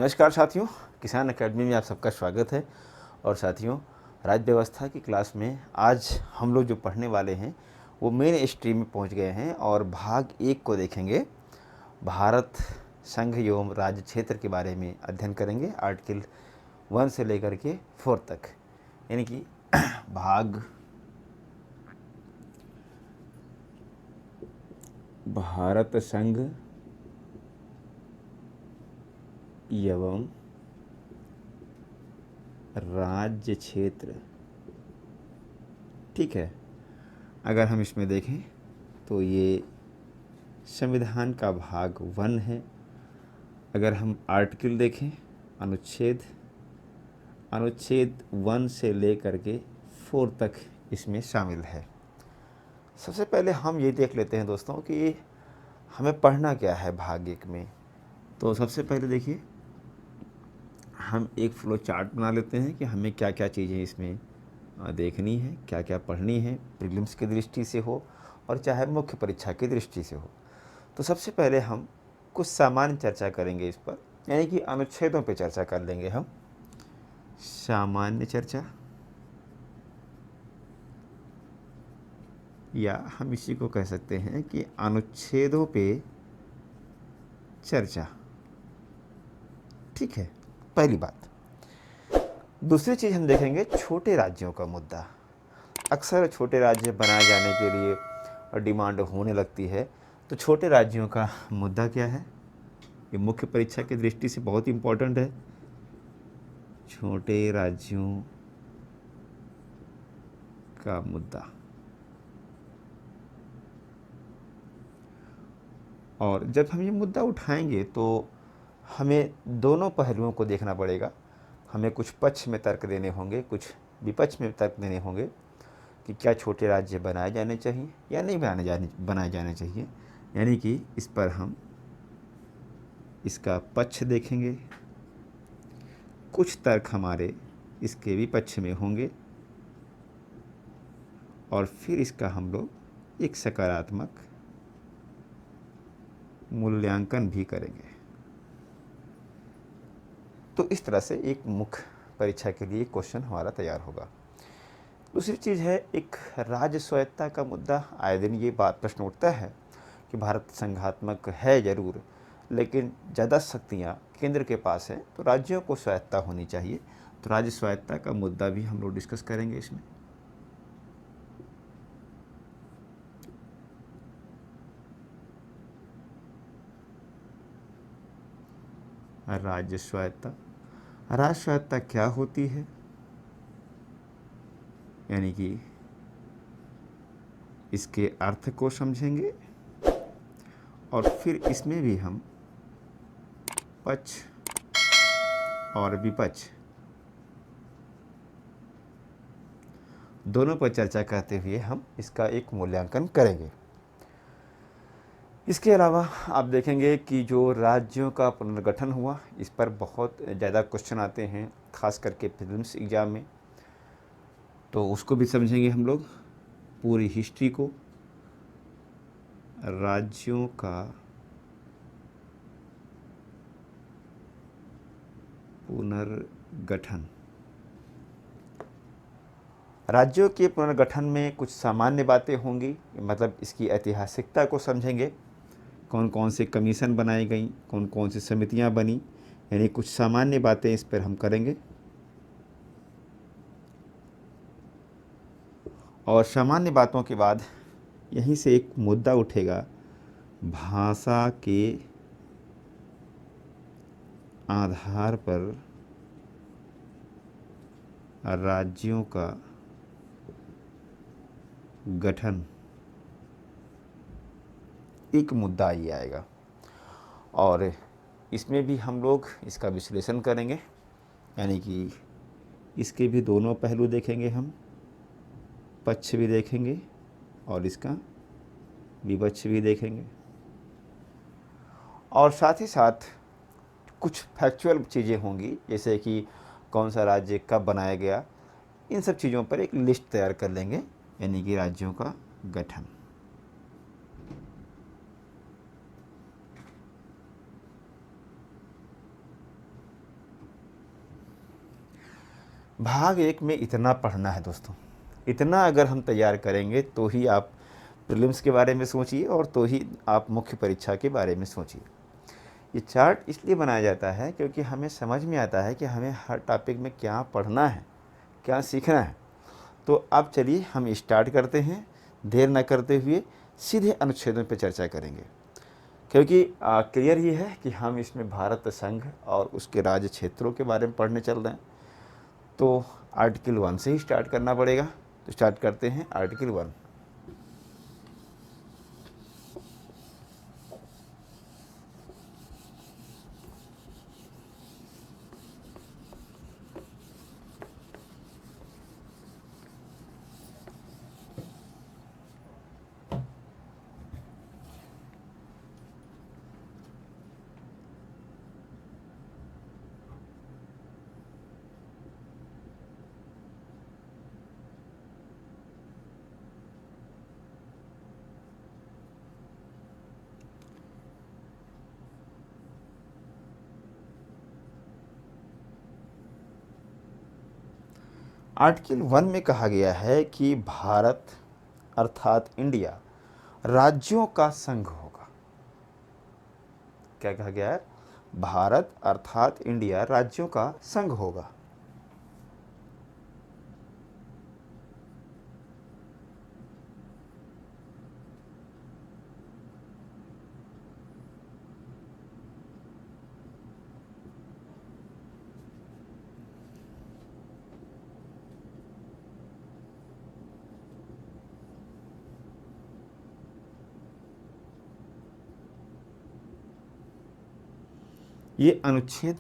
नमस्कार साथियों, किसान एकेडमी में आप सबका स्वागत है। और साथियों, राज्य व्यवस्था की क्लास में आज हम लोग जो पढ़ने वाले हैं वो मेन स्ट्रीम में पहुंच गए हैं और भाग 1 को देखेंगे। भारत संघ एवं राज्य क्षेत्र के बारे में अध्ययन करेंगे, आर्टिकल 1 से लेकर के 4 तक, यानी कि भाग भारत संघ एवं राज्य क्षेत्र। ठीक है, अगर हम इसमें देखें तो ये संविधान का भाग 1 है। अगर हम आर्टिकल देखें, अनुच्छेद 1 से लेकर के 4 तक इसमें शामिल है। सबसे पहले हम ये देख लेते हैं दोस्तों कि हमें पढ़ना क्या है भाग 1 में। तो सबसे पहले देखिए, हम एक फ्लो चार्ट बना लेते हैं कि हमें क्या क्या चीज़ें इसमें देखनी है, क्या क्या पढ़नी है, प्रीलिम्स की दृष्टि से हो और चाहे मुख्य परीक्षा की दृष्टि से हो। तो सबसे पहले हम कुछ सामान्य चर्चा करेंगे इस पर, यानी कि अनुच्छेदों पे चर्चा कर लेंगे हम। सामान्य चर्चा, या हम इसी को कह सकते हैं कि अनुच्छेदों पे चर्चा। ठीक है, पहली बात। दूसरी चीज़ हम देखेंगे छोटे राज्यों का मुद्दा। अक्सर छोटे राज्य बनाए जाने के लिए डिमांड होने लगती है, तो छोटे राज्यों का मुद्दा क्या है, ये मुख्य परीक्षा की दृष्टि से बहुत इम्पोर्टेंट है। छोटे राज्यों का मुद्दा, और जब हम ये मुद्दा उठाएंगे तो हमें दोनों पहलुओं को देखना पड़ेगा। हमें कुछ पक्ष में तर्क देने होंगे, कुछ विपक्ष में तर्क देने होंगे कि क्या छोटे राज्य बनाए जाने चाहिए या नहीं बनाए जाने चाहिए। यानी कि इस पर हम इसका पक्ष देखेंगे, कुछ तर्क हमारे इसके विपक्ष में होंगे और फिर इसका हम लोग एक सकारात्मक मूल्यांकन भी करेंगे। तो इस तरह से एक मुख्य परीक्षा के लिए क्वेश्चन हमारा तैयार होगा। दूसरी चीज़ है एक राज्य स्वायत्तता का मुद्दा। आए दिन ये बात प्रश्न उठता है कि भारत संघात्मक है ज़रूर, लेकिन ज़्यादा शक्तियाँ केंद्र के पास है, तो राज्यों को स्वायत्तता होनी चाहिए। तो राज्य स्वायत्तता का मुद्दा भी हम लोग डिस्कस करेंगे इसमें। राज्य स्वायत्तता, राज्य स्वायत्तता क्या होती है, यानी कि इसके अर्थ को समझेंगे और फिर इसमें भी हम पक्ष और विपक्ष दोनों पर चर्चा करते हुए हम इसका एक मूल्यांकन करेंगे। इसके अलावा आप देखेंगे कि जो राज्यों का पुनर्गठन हुआ, इस पर बहुत ज़्यादा क्वेश्चन आते हैं, खास करके प्रीलिम्स एग्ज़ाम में। तो उसको भी समझेंगे हम लोग, पूरी हिस्ट्री को, राज्यों का पुनर्गठन। राज्यों के पुनर्गठन में कुछ सामान्य बातें होंगी, मतलब इसकी ऐतिहासिकता को समझेंगे, कौन कौन से कमीशन बनाई गई, कौन कौन सी समितियां बनी, यानी कुछ सामान्य बातें इस पर हम करेंगे। और सामान्य बातों के बाद यहीं से एक मुद्दा उठेगा, भाषा के आधार पर राज्यों का गठन, एक मुद्दा ही आएगा। और इसमें भी हम लोग इसका विश्लेषण करेंगे, यानी कि इसके भी दोनों पहलू देखेंगे, हम पक्ष भी देखेंगे और इसका विपक्ष भी देखेंगे। और साथ ही साथ कुछ फैक्चुअल चीज़ें होंगी, जैसे कि कौन सा राज्य कब बनाया गया, इन सब चीज़ों पर एक लिस्ट तैयार कर लेंगे, यानी कि राज्यों का गठन। भाग 1 में इतना पढ़ना है दोस्तों, इतना अगर हम तैयार करेंगे तो ही आप प्रीलिम्स के बारे में सोचिए और तो ही आप मुख्य परीक्षा के बारे में सोचिए। ये चार्ट इसलिए बनाया जाता है क्योंकि हमें समझ में आता है कि हमें हर टॉपिक में क्या पढ़ना है, क्या सीखना है। तो अब चलिए हम स्टार्ट करते हैं, देर न करते हुए सीधे अनुच्छेदों पर चर्चा करेंगे, क्योंकि क्लियर ये है कि हम इसमें भारत संघ और उसके राज्य क्षेत्रों के बारे में पढ़ने चल रहे हैं। तो आर्टिकल 1 से ही स्टार्ट करना पड़ेगा। तो स्टार्ट करते हैं आर्टिकल 1। आर्टिकल 1 में कहा गया है कि भारत अर्थात इंडिया राज्यों का संघ होगा। क्या कहा गया है? भारत अर्थात इंडिया राज्यों का संघ होगा। ये अनुच्छेद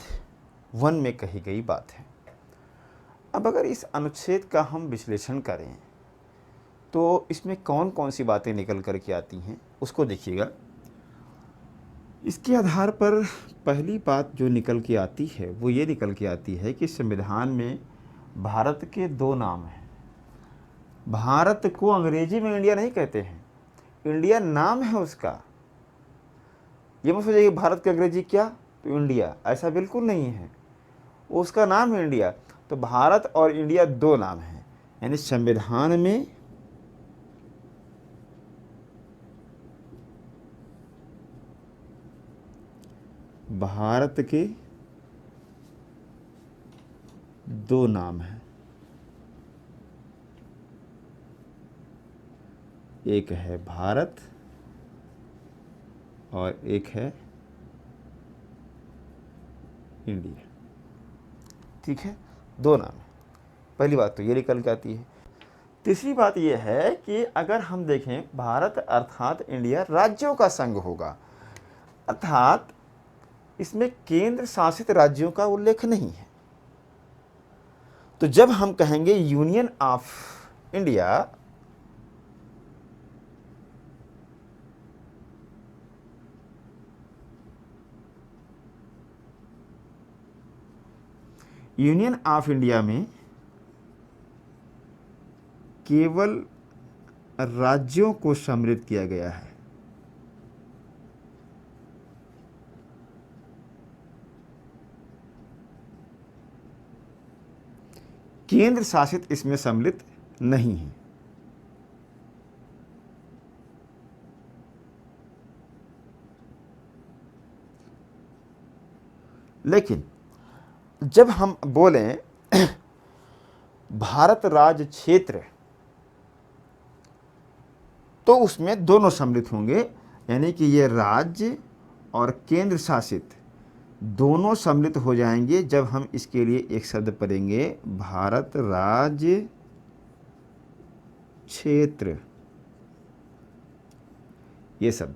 1 में कही गई बात है। अब अगर इस अनुच्छेद का हम विश्लेषण करें तो इसमें कौन कौन सी बातें निकल कर के आती हैं उसको देखिएगा। इसके आधार पर पहली बात जो निकल के आती है वो ये निकल के आती है कि संविधान में भारत के 2 नाम हैं। भारत को अंग्रेजी में इंडिया नहीं कहते हैं, इंडिया नाम है उसका। ये मत सोचिए कि भारत की अंग्रेजी क्या तो इंडिया, ऐसा बिल्कुल नहीं है, उसका नाम है इंडिया। तो भारत और इंडिया 2 नाम हैं, यानी संविधान में भारत के 2 नाम हैं, एक है भारत और एक है इंडिया। ठीक है, 2 नाम है। पहली बात तो ये निकल के आती है। तीसरी बात ये है कि अगर हम देखें भारत अर्थात इंडिया राज्यों का संघ होगा, अर्थात इसमें केंद्र शासित राज्यों का उल्लेख नहीं है। तो जब हम कहेंगे union of India, union of India में केवल राज्यों को सम्मिलित किया गया है। केंद्र शासित इसमें सम्मिलित नहीं है। लेकिन जब हम बोलें भारत राज्य क्षेत्र तो उसमें दोनों सम्मिलित होंगे, यानी कि ये राज्य और केंद्र शासित दोनों सम्मिलित हो जाएंगे जब हम इसके लिए एक शब्द पढ़ेंगे, भारत राज्य क्षेत्र, ये शब्द।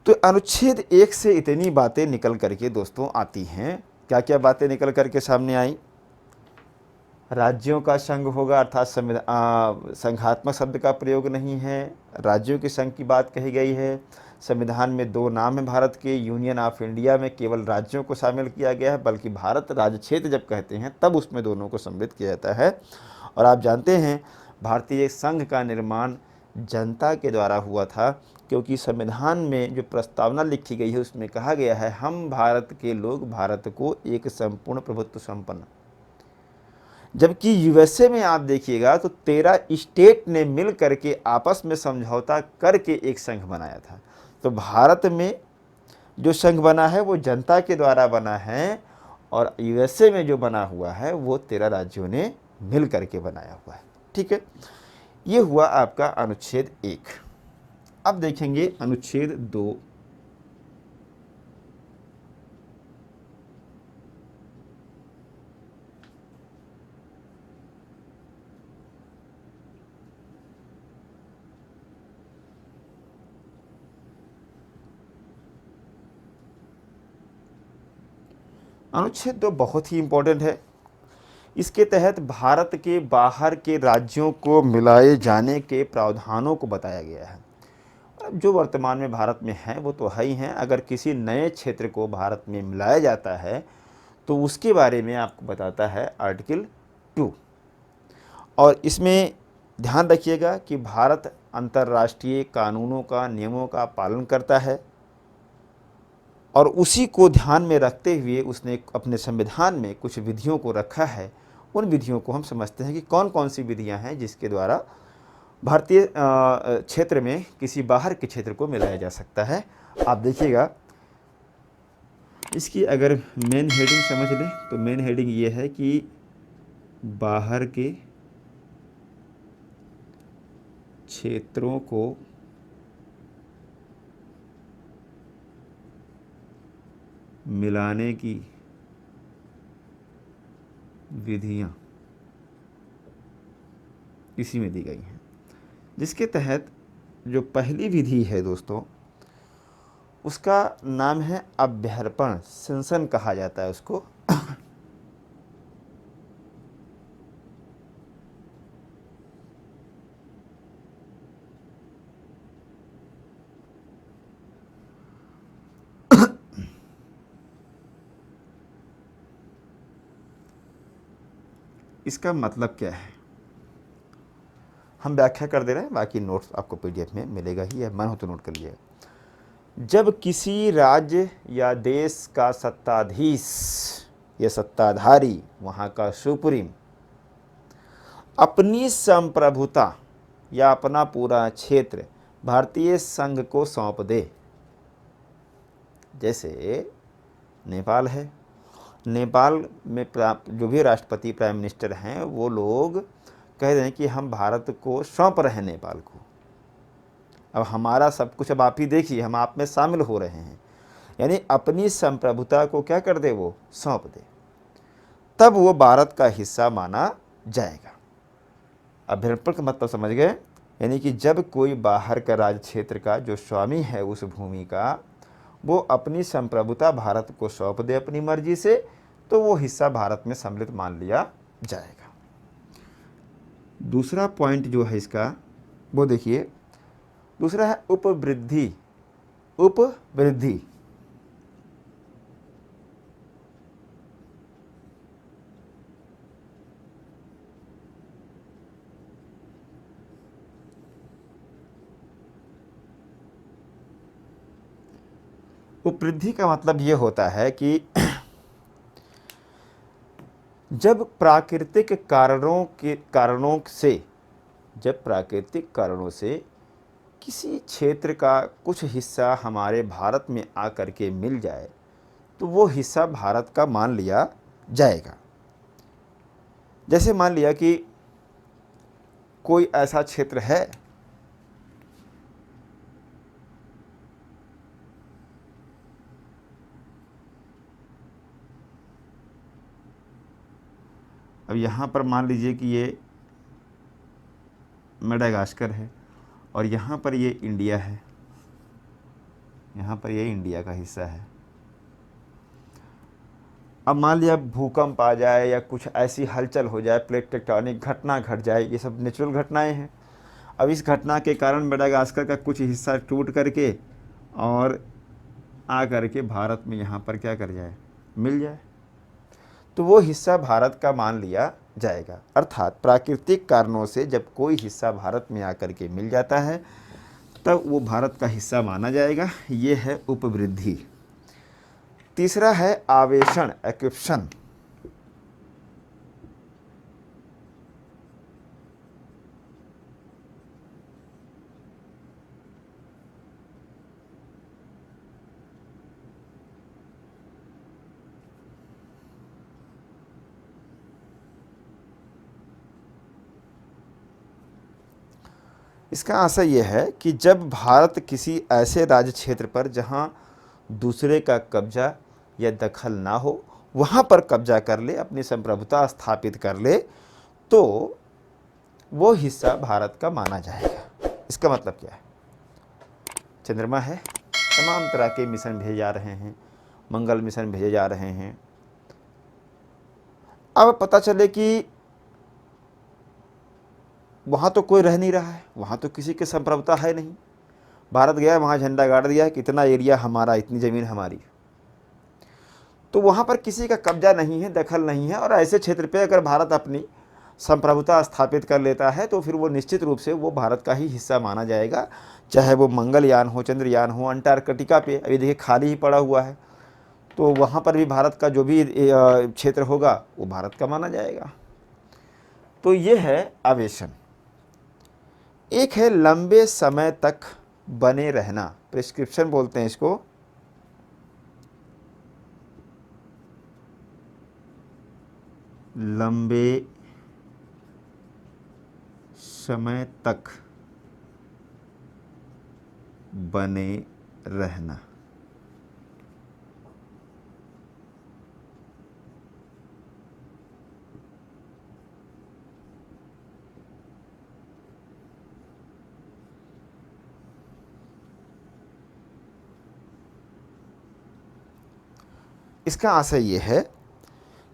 तो अनुच्छेद 1 से इतनी बातें निकल करके दोस्तों आती हैं। क्या क्या बातें निकल करके सामने आई? राज्यों का संघ होगा, अर्थात संघात्मक शब्द का प्रयोग नहीं है, राज्यों के संघ की बात कही गई है। संविधान में 2 नाम है भारत के, यूनियन ऑफ इंडिया में केवल राज्यों को शामिल किया गया है, बल्कि भारत राज्य क्षेत्र जब कहते हैं तब उसमें दोनों को सम्मिलित किया जाता है। और आप जानते हैं भारतीय संघ का निर्माण जनता के द्वारा हुआ था, क्योंकि संविधान में जो प्रस्तावना लिखी गई है उसमें कहा गया है हम भारत के लोग भारत को एक संपूर्ण प्रभुत्व संपन्न जबकि यूएसए में आप देखिएगा तो 13 स्टेट ने मिल करके आपस में समझौता करके एक संघ बनाया था। तो भारत में जो संघ बना है वो जनता के द्वारा बना है, और यूएसए में जो बना हुआ है वो 13 राज्यों ने मिल करके बनाया हुआ है। ठीक है, ये हुआ आपका अनुच्छेद 1। अब देखेंगे अनुच्छेद 2। अनुच्छेद 2 बहुत ही इंपॉर्टेंट है। इसके तहत भारत के बाहर के राज्यों को मिलाए जाने के प्रावधानों को बताया गया है। अब जो वर्तमान में भारत में हैं वो तो है ही हैं, अगर किसी नए क्षेत्र को भारत में मिलाया जाता है तो उसके बारे में आपको बताता है आर्टिकल 2। और इसमें ध्यान रखिएगा कि भारत अंतर्राष्ट्रीय कानूनों का, नियमों का पालन करता है, और उसी को ध्यान में रखते हुए उसने अपने संविधान में कुछ विधियों को रखा है। उन विधियों को हम समझते हैं कि कौन कौन सी विधियां हैं जिसके द्वारा भारतीय क्षेत्र में किसी बाहर के क्षेत्र को मिलाया जा सकता है। आप देखिएगा, इसकी अगर मेन हेडिंग समझ लें तो मेन हेडिंग ये है कि बाहर के क्षेत्रों को मिलाने की विधियां इसी में दी गई हैं, जिसके तहत जो पहली विधि है दोस्तों उसका नाम है अभ्यर्पण सेंसन कहा जाता है उसको। इसका मतलब क्या है हम व्याख्या कर दे रहे हैं, बाकी नोट्स आपको पीडीएफ में मिलेगा ही, है मन हो तो नोट कर लीजिएगा। जब किसी राज्य या देश का सत्ताधीश या सत्ताधारी, वहाँ का सुप्रीम, अपनी संप्रभुता या अपना पूरा क्षेत्र भारतीय संघ को सौंप दे, जैसे नेपाल है, नेपाल में जो भी राष्ट्रपति प्राइम मिनिस्टर हैं वो लोग कह रहे हैं कि हम भारत को सौंप रहे हैं नेपाल को, अब हमारा सब कुछ अब आप ही देखिए, हम आप में शामिल हो रहे हैं, यानी अपनी संप्रभुता को क्या कर दे, वो सौंप दे, तब वो भारत का हिस्सा माना जाएगा। अभ्यर्पण का मतलब समझ गए, यानी कि जब कोई बाहर का राज्य क्षेत्र का जो स्वामी है उस भूमि का, वो अपनी संप्रभुता भारत को सौंप दे अपनी मर्जी से, तो वो हिस्सा भारत में सम्मिलित मान लिया जाएगा। दूसरा पॉइंट जो है इसका वो देखिए, दूसरा है उपवृद्धि। उपवृद्धि उपवृद्धि का मतलब ये होता है कि जब प्राकृतिक कारणों से किसी क्षेत्र का कुछ हिस्सा हमारे भारत में आकर के मिल जाए तो वो हिस्सा भारत का मान लिया जाएगा। जैसे मान लिया कि कोई ऐसा क्षेत्र है अब यहाँ पर मान लीजिए कि ये मेडागास्कर है और यहाँ पर ये इंडिया है, यहाँ पर ये इंडिया का हिस्सा है। अब मान लिया भूकंप आ जाए या कुछ ऐसी हलचल हो जाए, प्लेट टेक्टोनिक घटना घट जाए, ये सब नेचुरल घटनाएं हैं। अब इस घटना के कारण मेडागास्कर का कुछ हिस्सा टूट करके और आ करके भारत में यहाँ पर क्या कर जाए, मिल जाए, तो वो हिस्सा भारत का मान लिया जाएगा। अर्थात प्राकृतिक कारणों से जब कोई हिस्सा भारत में आकर के मिल जाता है तब वो भारत का हिस्सा माना जाएगा। ये है उपवृद्धि। तीसरा है आवेशन, एक्विप्शन। इसका आशय यह है कि जब भारत किसी ऐसे राज्य क्षेत्र पर जहां दूसरे का कब्जा या दखल ना हो वहां पर कब्जा कर ले, अपनी संप्रभुता स्थापित कर ले, तो वो हिस्सा भारत का माना जाएगा। इसका मतलब क्या है? चंद्रमा है, तमाम तरह के मिशन भेजे जा रहे हैं, मंगल मिशन भेजे जा रहे हैं। अब पता चले कि वहाँ तो कोई रह नहीं रहा है, वहाँ तो किसी की संप्रभुता है नहीं। भारत गया, वहाँ झंडा गाड़ दिया कि इतना एरिया हमारा, इतनी ज़मीन हमारी, तो वहाँ पर किसी का कब्जा नहीं है, दखल नहीं है। और ऐसे क्षेत्र पे अगर भारत अपनी संप्रभुता स्थापित कर लेता है तो फिर वो निश्चित रूप से वो भारत का ही हिस्सा माना जाएगा, चाहे वो मंगलयान हो, चंद्रयान हो। अंटार्कटिका पे अभी देखिए खाली ही पड़ा हुआ है, तो वहाँ पर भी भारत का जो भी क्षेत्र होगा वो भारत का माना जाएगा। तो ये है आवेशन। एक है लंबे समय तक बने रहना, प्रिस्क्रिप्शन बोलते हैं इसको। लंबे समय तक बने रहना। इसका आशय ये है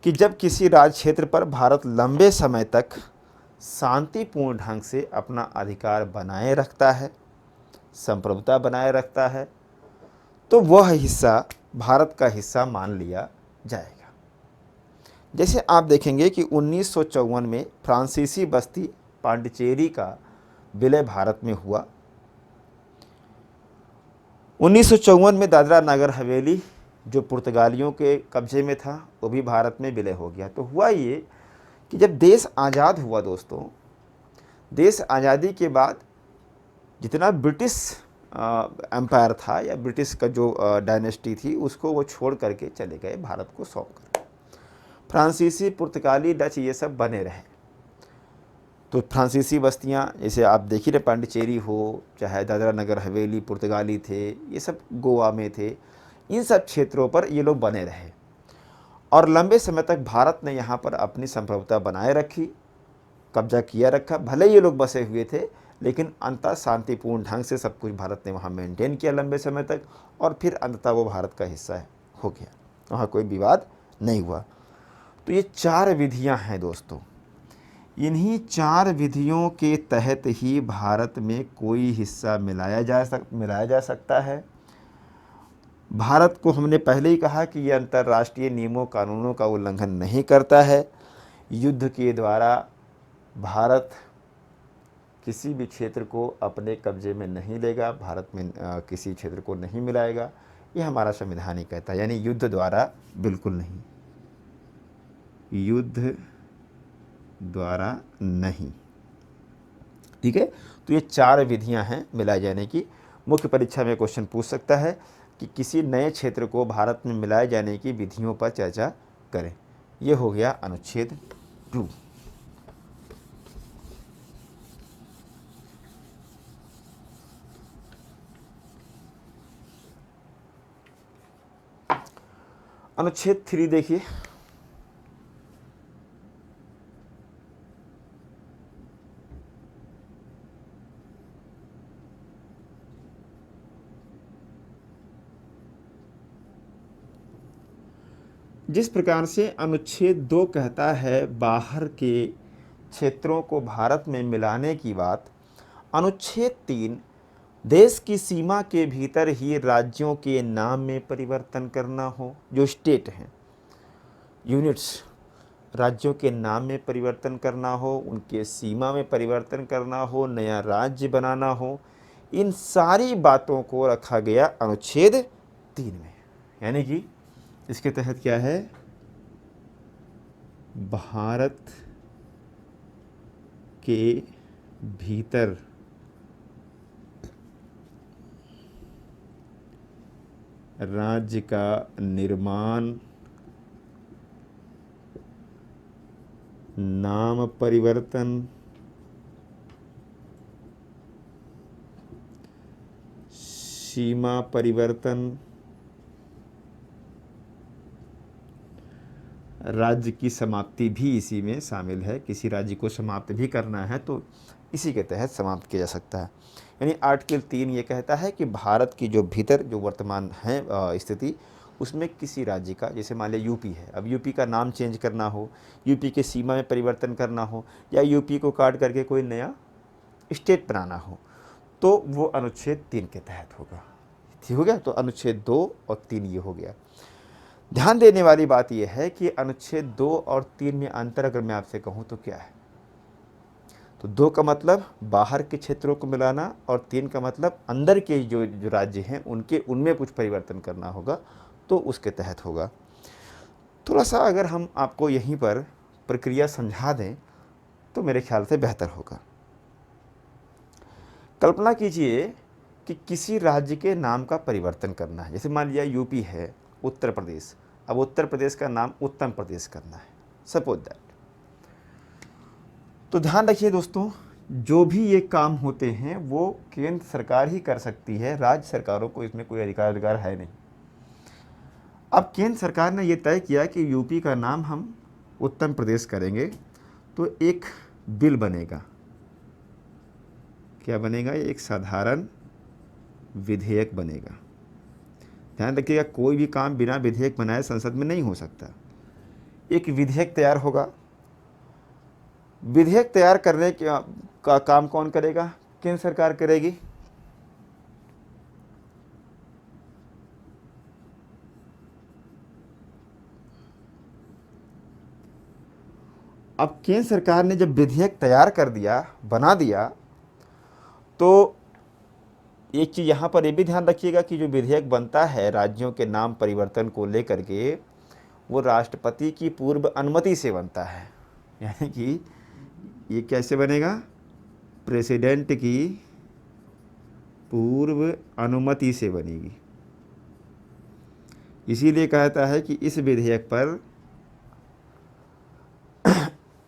कि जब किसी राज्य क्षेत्र पर भारत लंबे समय तक शांतिपूर्ण ढंग से अपना अधिकार बनाए रखता है, संप्रभुता बनाए रखता है, तो वह हिस्सा भारत का हिस्सा मान लिया जाएगा। जैसे आप देखेंगे कि 1954 में फ्रांसीसी बस्ती पांडिचेरी का विलय भारत में हुआ। 1954 में दादरा नगर हवेली जो पुर्तगालियों के कब्जे में था वो भी भारत में विलय हो गया। तो हुआ ये कि जब देश आज़ाद हुआ दोस्तों, देश आज़ादी के बाद जितना ब्रिटिश एम्पायर था या ब्रिटिश का जो डायनेस्टी थी उसको वो छोड़ करके चले गए, भारत को सौंप कर। फ्रांसीसी, पुर्तगाली, डच ये सब बने रहे। तो फ्रांसीसी बस्तियाँ जैसे आप देख ही रहे, पांडिचेरी हो, चाहे दादरा नगर हवेली, पुर्तगाली थे, ये सब गोवा में थे, इन सब क्षेत्रों पर ये लोग बने रहे और लंबे समय तक भारत ने यहाँ पर अपनी संप्रभुता बनाए रखी, कब्जा किया रखा। भले ये लोग बसे हुए थे लेकिन अंततः शांतिपूर्ण ढंग से सब कुछ भारत ने वहाँ मेंटेन किया लंबे समय तक और फिर अंततः वो भारत का हिस्सा हो गया, वहाँ कोई विवाद नहीं हुआ। तो ये 4 विधियाँ हैं दोस्तों। इन्हीं 4 विधियों के तहत ही भारत में कोई हिस्सा मिलाया जा सकता है। भारत को हमने पहले ही कहा कि यह अंतर्राष्ट्रीय नियमों कानूनों का उल्लंघन नहीं करता है। युद्ध के द्वारा भारत किसी भी क्षेत्र को अपने कब्जे में नहीं लेगा, भारत में किसी क्षेत्र को नहीं मिलाएगा, यह हमारा संविधान ही कहता है। यानी युद्ध द्वारा बिल्कुल नहीं, युद्ध द्वारा नहीं। ठीक है, तो ये 4 विधियां हैं मिलाए जाने की। मुख्य परीक्षा में क्वेश्चन पूछ सकता है कि किसी नए क्षेत्र को भारत में मिलाए जाने की विधियों पर चर्चा करें। ये हो गया अनुच्छेद 2। अनुच्छेद 3 देखिए। जिस प्रकार से अनुच्छेद 2 कहता है बाहर के क्षेत्रों को भारत में मिलाने की बात, अनुच्छेद 3 देश की सीमा के भीतर ही राज्यों के नाम में परिवर्तन करना हो, जो स्टेट हैं, यूनिट्स, राज्यों के नाम में परिवर्तन करना हो, उनके सीमा में परिवर्तन करना हो, नया राज्य बनाना हो, इन सारी बातों को रखा गया अनुच्छेद 3 में। यानी कि इसके तहत क्या है, भारत के भीतर राज्य का निर्माण, नाम परिवर्तन, सीमा परिवर्तन, राज्य की समाप्ति भी इसी में शामिल है। किसी राज्य को समाप्त भी करना है तो इसी के तहत समाप्त किया जा सकता है। यानी आर्टिकल 3 ये कहता है कि भारत की जो भीतर जो वर्तमान है स्थिति, उसमें किसी राज्य का, जैसे मान लिया यूपी है, अब यूपी का नाम चेंज करना हो, यूपी के सीमा में परिवर्तन करना हो, या यूपी को काट करके कोई नया स्टेट बनाना हो, तो वो अनुच्छेद 3 के तहत होगा। ठीक हो गया। तो अनुच्छेद 2 और 3 ये हो गया। ध्यान देने वाली बात यह है कि अनुच्छेद 2 और 3 में अंतर अगर मैं आपसे कहूँ तो क्या है? तो 2 का मतलब बाहर के क्षेत्रों को मिलाना, और 3 का मतलब अंदर के जो राज्य हैं उनमें कुछ परिवर्तन करना होगा, तो उसके तहत होगा। थोड़ा सा अगर हम आपको यहीं पर प्रक्रिया समझा दें तो मेरे ख्याल से बेहतर होगा। कल्पना कीजिए कि किसी राज्य के नाम का परिवर्तन करना है। जैसे मान लिया यूपी है, उत्तर प्रदेश, अब उत्तर प्रदेश का नाम उत्तम प्रदेश करना है, सपोज दैट। तो ध्यान रखिए दोस्तों, जो भी ये काम होते हैं वो केंद्र सरकार ही कर सकती है, राज्य सरकारों को इसमें कोई अधिकार है नहीं। अब केंद्र सरकार ने ये तय किया कि यूपी का नाम हम उत्तम प्रदेश करेंगे, तो एक बिल बनेगा। क्या बनेगा? एक साधारण विधेयक बनेगा। ध्यान रखिएगा, कोई भी काम बिना विधेयक बनाए संसद में नहीं हो सकता। एक विधेयक तैयार होगा। विधेयक तैयार करने का काम कौन करेगा? केंद्र सरकार करेगी। अब केंद्र सरकार ने जब विधेयक तैयार कर दिया, बना दिया, तो एक चीज़ यहाँ पर ये भी ध्यान रखिएगा कि जो विधेयक बनता है राज्यों के नाम परिवर्तन को लेकर के, वो राष्ट्रपति की पूर्व अनुमति से बनता है। यानी कि ये कैसे बनेगा? प्रेसिडेंट की पूर्व अनुमति से बनेगी। इसीलिए कहता है कि इस विधेयक पर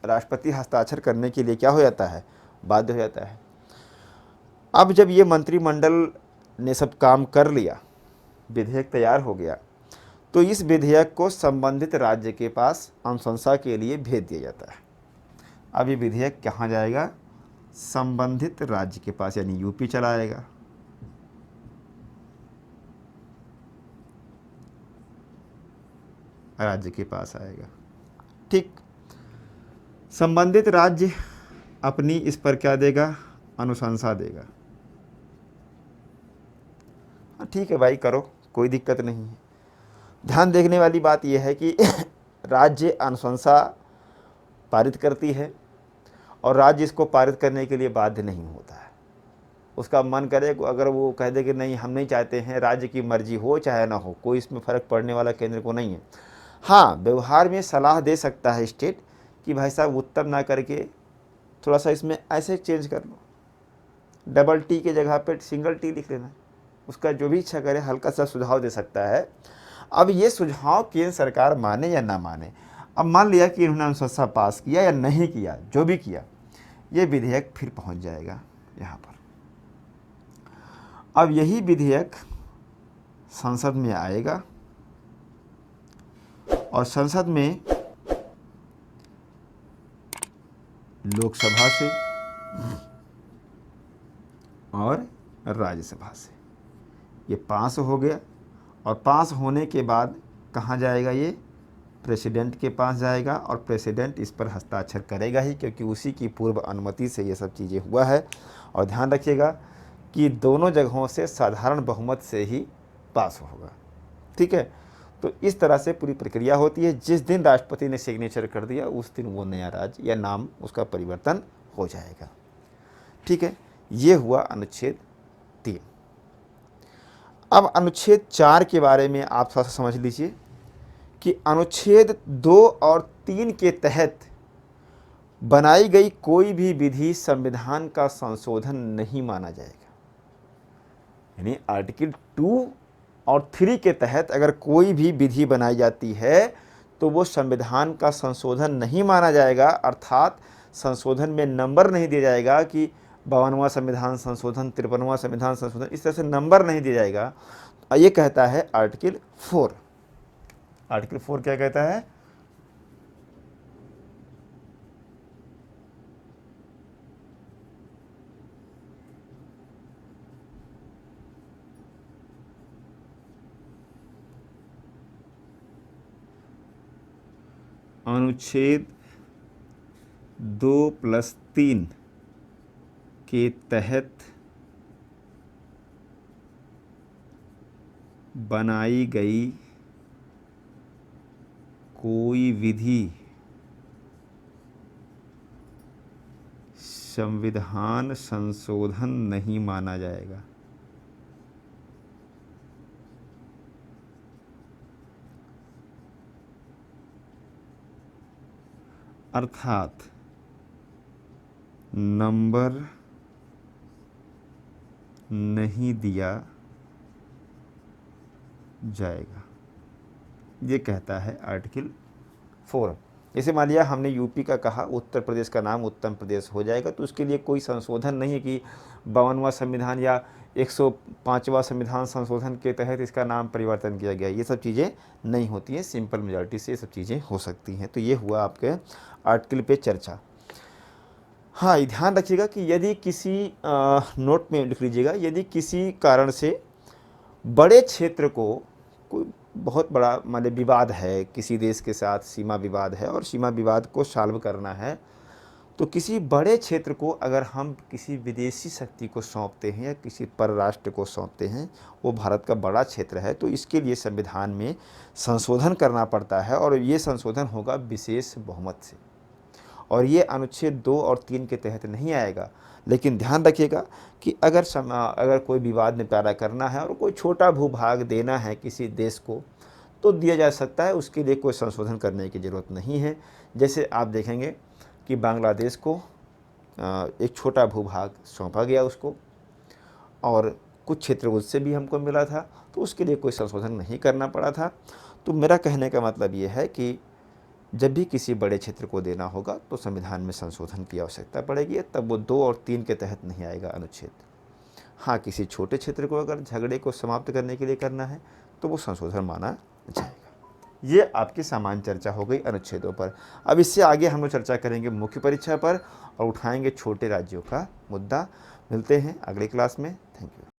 राष्ट्रपति हस्ताक्षर करने के लिए क्या हो जाता है? बाध्य हो जाता है। अब जब ये मंत्रिमंडल ने सब काम कर लिया, विधेयक तैयार हो गया, तो इस विधेयक को संबंधित राज्य के पास अनुशंसा के लिए भेज दिया जाता है। अब ये विधेयक कहाँ जाएगा? संबंधित राज्य के पास, यानी यूपी चला आएगा। राज्य के पास आएगा। ठीक। संबंधित राज्य अपनी इस पर क्या देगा? अनुशंसा देगा। ठीक है भाई, करो, कोई दिक्कत नहीं है। ध्यान देखने वाली बात यह है कि राज्य अनुशंसा पारित करती है और राज्य इसको पारित करने के लिए बाध्य नहीं होता है। उसका मन करे, अगर वो कह दे कि नहीं हम नहीं चाहते हैं, राज्य की मर्जी हो चाहे ना हो, कोई इसमें फ़र्क पड़ने वाला केंद्र को नहीं है। हाँ, व्यवहार में सलाह दे सकता है स्टेट कि भाई साहब उत्तम ना करके थोड़ा सा इसमें ऐसे चेंज कर लो, डबल टी के जगह पे सिंगल टी लिख लेना। उसका जो भी इच्छा करे हल्का सा सुझाव दे सकता है। अब ये सुझाव केंद्र सरकार माने या ना माने, अब मान लिया कि इन्होंने अनुशंसा पास किया या नहीं किया, जो भी किया, ये विधेयक फिर पहुंच जाएगा यहाँ पर। अब यही विधेयक संसद में आएगा और संसद में लोकसभा से और राज्यसभा से ये पास हो गया। और पास होने के बाद कहाँ जाएगा? ये प्रेसिडेंट के पास जाएगा और प्रेसिडेंट इस पर हस्ताक्षर करेगा ही, क्योंकि उसी की पूर्व अनुमति से ये सब चीज़ें हुआ है। और ध्यान रखिएगा कि दोनों जगहों से साधारण बहुमत से ही पास होगा। ठीक है। तो इस तरह से पूरी प्रक्रिया होती है। जिस दिन राष्ट्रपति ने सिग्नेचर कर दिया उस दिन वो नया राज्य या नाम उसका परिवर्तन हो जाएगा। ठीक है। ये हुआ अनुच्छेद 3। अब अनुच्छेद 4 के बारे में आप थोड़ा सा समझ लीजिए कि अनुच्छेद 2 और 3 के तहत बनाई गई कोई भी विधि संविधान का संशोधन नहीं माना जाएगा। यानी आर्टिकल 2 और 3 के तहत अगर कोई भी विधि बनाई जाती है तो वो संविधान का संशोधन नहीं माना जाएगा। अर्थात संशोधन में नंबर नहीं दिया जाएगा कि 52वां संविधान संशोधन, 53वां संविधान संशोधन, इस तरह से नंबर नहीं दिया जाएगा। ये कहता है आर्टिकल 4। आर्टिकल 4 क्या कहता है? अनुच्छेद 2+3 के तहत बनाई गई कोई विधि संविधान संशोधन नहीं माना जाएगा। अर्थात नंबर नहीं दिया जाएगा, ये कहता है आर्टिकल 4। जैसे मान लिया हमने यूपी का कहा, उत्तर प्रदेश का नाम उत्तम प्रदेश हो जाएगा, तो उसके लिए कोई संशोधन नहीं है कि 52वां संविधान या 105वां संविधान संशोधन के तहत इसका नाम परिवर्तन किया गया। ये सब चीज़ें नहीं होती हैं, सिंपल मेजॉरिटी से ये सब चीज़ें हो सकती हैं। तो ये हुआ आपके आर्टिकल पे चर्चा। हाँ, ये ध्यान रखिएगा कि यदि किसी नोट में लिख लीजिएगा, यदि किसी कारण से बड़े क्षेत्र को, कोई बहुत बड़ा मान लीजिए विवाद है, किसी देश के साथ सीमा विवाद है और सीमा विवाद को सॉल्व करना है, तो किसी बड़े क्षेत्र को अगर हम किसी विदेशी शक्ति को सौंपते हैं या किसी परराष्ट्र को सौंपते हैं, वो भारत का बड़ा क्षेत्र है, तो इसके लिए संविधान में संशोधन करना पड़ता है और ये संशोधन होगा विशेष बहुमत से। और ये अनुच्छेद 2 और 3 के तहत नहीं आएगा। लेकिन ध्यान रखिएगा कि अगर कोई विवाद निपटारा करना है और कोई छोटा भूभाग देना है किसी देश को, तो दिया जा सकता है, उसके लिए कोई संशोधन करने की ज़रूरत नहीं है। जैसे आप देखेंगे कि बांग्लादेश को एक छोटा भूभाग सौंपा गया उसको, और कुछ क्षेत्र उससे भी हमको मिला था, तो उसके लिए कोई संशोधन नहीं करना पड़ा था। तो मेरा कहने का मतलब ये है कि जब भी किसी बड़े क्षेत्र को देना होगा तो संविधान में संशोधन की आवश्यकता पड़ेगी, तब वो 2 और 3 के तहत नहीं आएगा अनुच्छेद। हाँ, किसी छोटे क्षेत्र को अगर झगड़े को समाप्त करने के लिए करना है तो वो संशोधन माना जाएगा। ये आपकी सामान्य चर्चा हो गई अनुच्छेदों पर। अब इससे आगे हम लोग चर्चा करेंगे मुख्य परीक्षा पर और उठाएंगे छोटे राज्यों का मुद्दा। मिलते हैं अगली क्लास में। Thank you.